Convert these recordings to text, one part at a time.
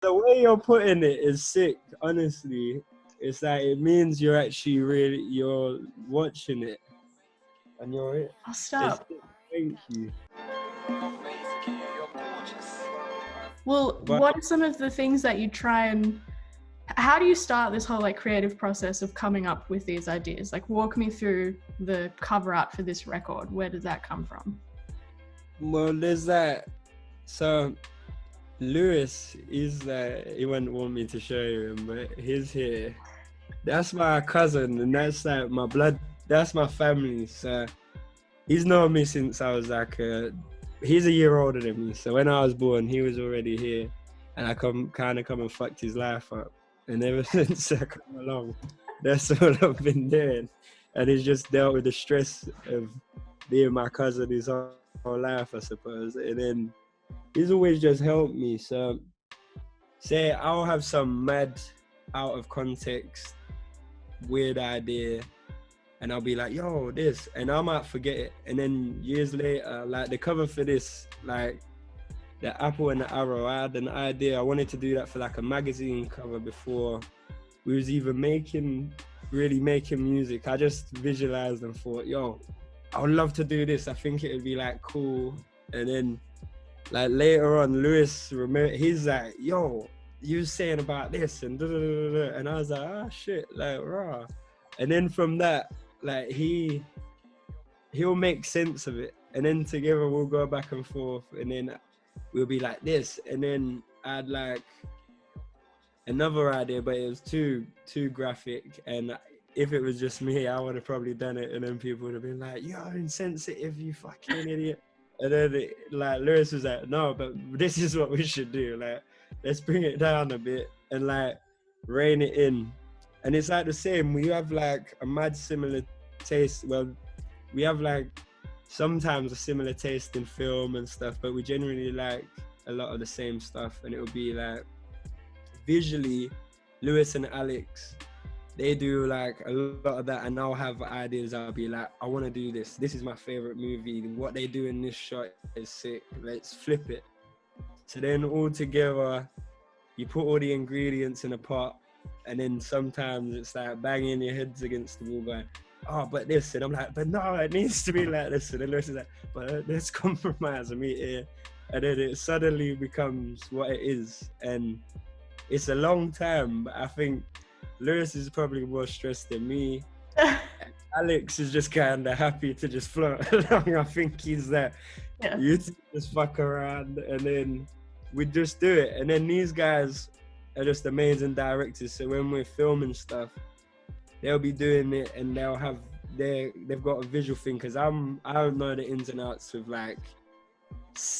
The way you're putting it is sick, honestly. It's like, it means you're actually you're watching it. And you're it. I'll stop. Thank you. Well, what are some of the things that you try and... How do you start this whole like creative process of coming up with these ideas? Like, walk me through the cover art for this record. Where does that come from? Well, there's that. So Lewis is like, he wouldn't want me to show you him, but he's here. That's my cousin, and that's like my blood. That's my family. So he's known me since I was like he's a year older than me. So when I was born, he was already here, and I come and fucked his life up. And ever since I come along, that's all I've been doing. And he's just dealt with the stress of being my cousin his whole life, I suppose. And then he's always just helped me. So say I'll have some mad, out of context, weird idea, and I'll be like, yo, this, and I might forget it. And then years later, like the cover for this, like the apple and the arrow, I had an idea. I wanted to do that for like a magazine cover before we was even really making music. I just visualized and thought, yo, I would love to do this. I think it would be like cool. And then like later on, Lewis, he's like, yo, you was saying about this and da-da-da-da-da. And I was like, oh shit, like rah. And then from that, like he'll make sense of it. And then together we'll go back and forth, and then we'll be like this. And then I'd like another idea, but it was too graphic. And if it was just me, I would have probably done it. And then people would have been like, you're insensitive, you fucking idiot. And then like Lewis was like, no, but this is what we should do. Like, let's bring it down a bit and like rein it in. And it's like the same. We have like a mad similar taste. Well, we have like sometimes a similar taste in film and stuff, but we generally like a lot of the same stuff. And it would be like visually, Lewis and Alex, they do like a lot of that, and I'll have ideas. I'll be like, I want to do this. This is my favorite movie. What they do in this shot is sick. Let's flip it. So then all together, you put all the ingredients in a pot, and then sometimes it's like banging your heads against the wall going, oh, but this. And I'm like, but no, it needs to be like this. And then Lewis is like, but let's compromise and meet here. And then it suddenly becomes what it is. And it's a long time, but I think Lewis is probably more stressed than me. Alex is just kind of happy to just float along. I think he's there. Yeah. You just fuck around, and then we just do it. And then these guys are just amazing directors. So when we're filming stuff, they'll be doing it, and they've got a visual thing, because I don't know the ins and outs of like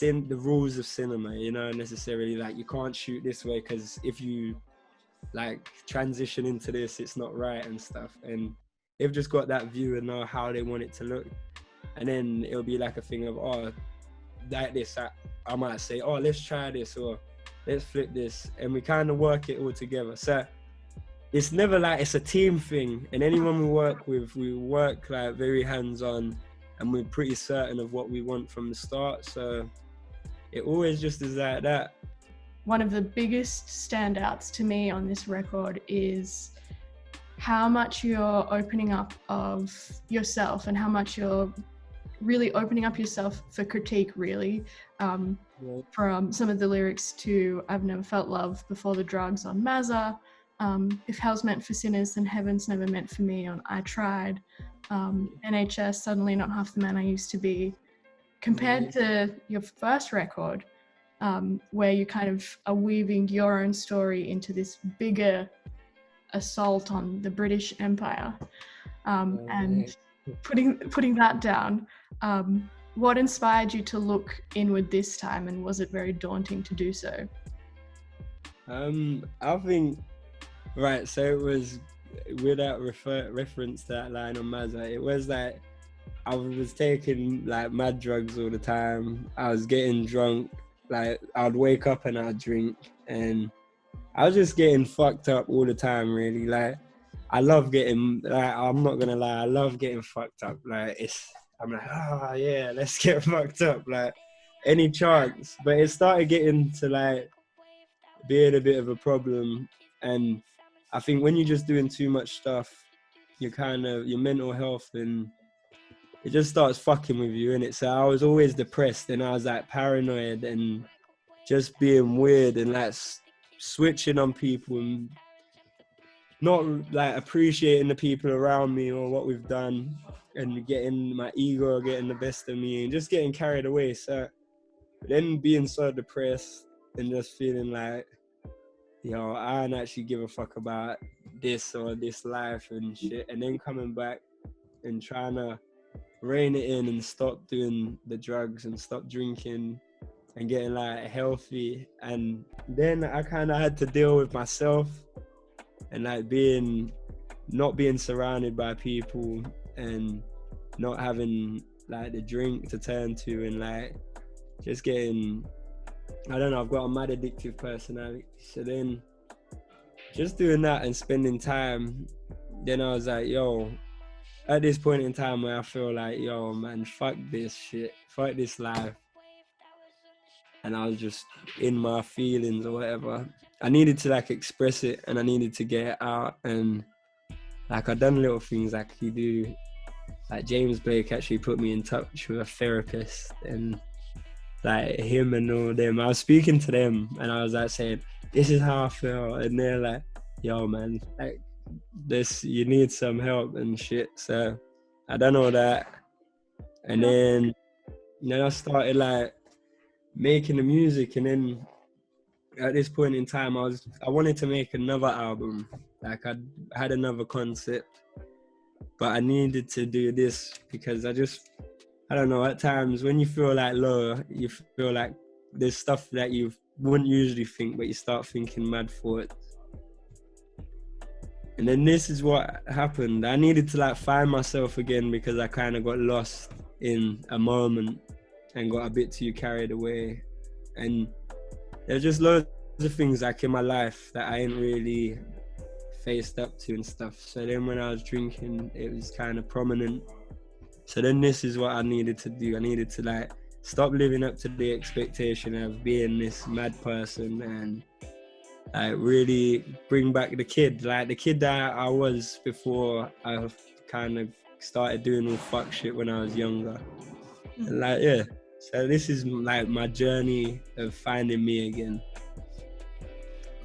the rules of cinema, you know, necessarily. Like, you can't shoot this way because if you like transition into this, it's not right and stuff. And they've just got that view and know how they want it to look. And then it'll be like a thing of, oh, like this, I might say, oh, let's try this, or let's flip this, and we kind of work it all together. So it's never like it's a team thing. And anyone we work with, we work like very hands-on, and we're pretty certain of what we want from the start. So it always just is like that. One of the biggest standouts to me on this record is how much you're opening up of yourself, and how much you're really opening up yourself for critique, really. From some of the lyrics to I've Never Felt Love Before the Drugs on Mazza, If Hell's Meant for Sinners, Then Heaven's Never Meant for Me on I Tried, NHS, Suddenly Not Half the Man I Used to Be. Compared to your first record, where you kind of are weaving your own story into this bigger assault on the British Empire, and putting that down. What inspired you to look inward this time, and was it very daunting to do so? I think, right, so it was, without reference to that line on Mazza, it was like I was taking like mad drugs all the time. I was getting drunk. Like, I'd wake up and I'd drink, and I was just getting fucked up all the time, really. Like, I love getting, like, I'm not gonna lie, I love getting fucked up. Like, I'm like, oh yeah, let's get fucked up, like, any chance. But it started getting to like, being a bit of a problem. And I think when you're just doing too much stuff, you kind of, your mental health, and it just starts fucking with you, innit? So I was always depressed, and I was like paranoid and just being weird, and like switching on people, and not like appreciating the people around me or what we've done, and getting my ego getting the best of me and just getting carried away. So then being so depressed and just feeling like, yo, I don't actually give a fuck about this or this life and shit. And then coming back and trying to rein it in and stop doing the drugs and stop drinking and getting like healthy. And then I kind of had to deal with myself and like not being surrounded by people and not having like the drink to turn to, and like just getting, I don't know, I've got a mad addictive personality. So then just doing that and spending time, then I was like, yo, at this point in time where I feel like, yo, man, fuck this shit, fuck this life. And I was just in my feelings or whatever. I needed to like express it, and I needed to get it out. And like I done little things like you do. Like James Blake actually put me in touch with a therapist, and like him and all them, I was speaking to them and I was like saying, this is how I feel. And they're like, yo man, like this, you need some help and shit. So I done all that. And then I started like making the music, and then at this point in time I wanted to make another album. Like I had another concept, but I needed to do this because I don't know, at times when you feel like low, you feel like there's stuff that you wouldn't usually think, but you start thinking mad thoughts. And then this is what happened. I needed to like find myself again because I kind of got lost in a moment and got a bit too carried away. And there's just loads of things like in my life that I ain't really faced up to and stuff. So then when I was drinking, it was kind of prominent. So then this is what I needed to do. I needed to like stop living up to the expectation of being this mad person, and like really bring back the kid that I was before I kind of started doing all fuck shit when I was younger. And like, yeah. So this is like my journey of finding me again.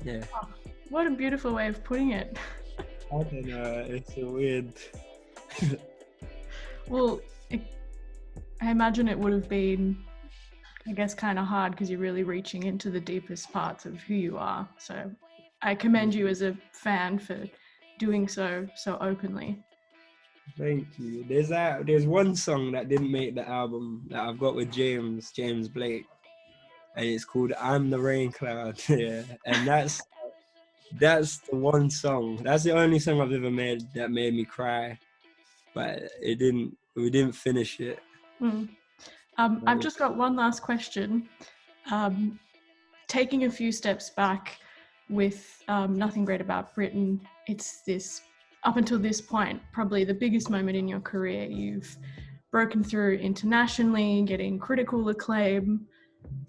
Yeah. Oh, what a beautiful way of putting it. I don't know, it's a weird... Well, I imagine it would have been, I guess, kind of hard because you're really reaching into the deepest parts of who you are. So I commend you as a fan for doing so openly. Thank you. There's one song that didn't make the album that I've got with James Blake, and it's called "I'm the Rain Cloud." Yeah, and that's the one song. That's the only song I've ever made that made me cry, but we didn't finish it. I've just got one last question. Taking a few steps back with Nothing Great About Britain, it's this, up until this point, probably the biggest moment in your career. You've broken through internationally, getting critical acclaim.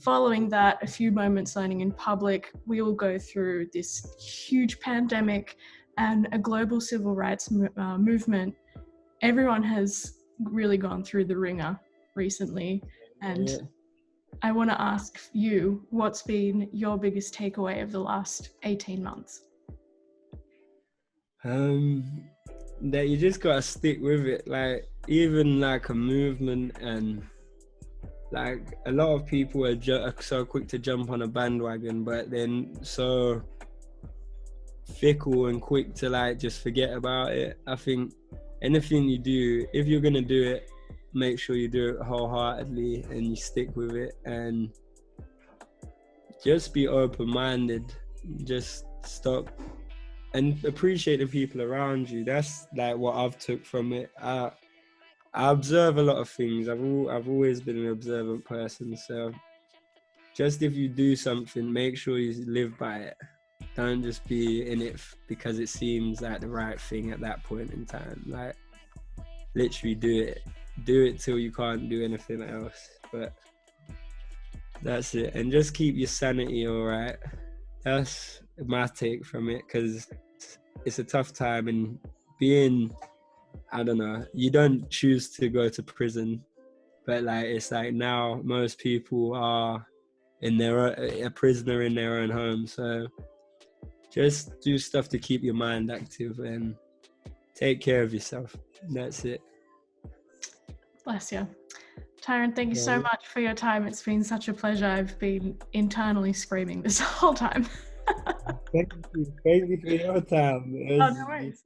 Following that, a few moments learning in public. We all go through this huge pandemic and a global civil rights movement. Everyone has really gone through the ringer recently, and I want to ask you, what's been your biggest takeaway of the last 18 months? That you just gotta stick with it. Like even like a movement, and like a lot of people are so quick to jump on a bandwagon, but then so fickle and quick to like just forget about it. I think anything you do, if you're gonna do it, make sure you do it wholeheartedly and you stick with it, and just be open-minded. Just stop and appreciate the people around you. That's like what I've took from it. I observe a lot of things. I've always been an observant person. So just if you do something, make sure you live by it. Don't just be in it because it seems like the right thing at that point in time. Like literally do it till you can't do anything else. But that's it. And just keep your sanity all right. That's my take from it, because it's a tough time, and being, I don't know, you don't choose to go to prison, but like it's like now most people are a prisoner in their own home. So just do stuff to keep your mind active and take care of yourself. That's it. Bless you. Tyron, thank you so much for your time. It's been such a pleasure. I've been internally screaming this whole time. Thank you for your time. Oh, no worries.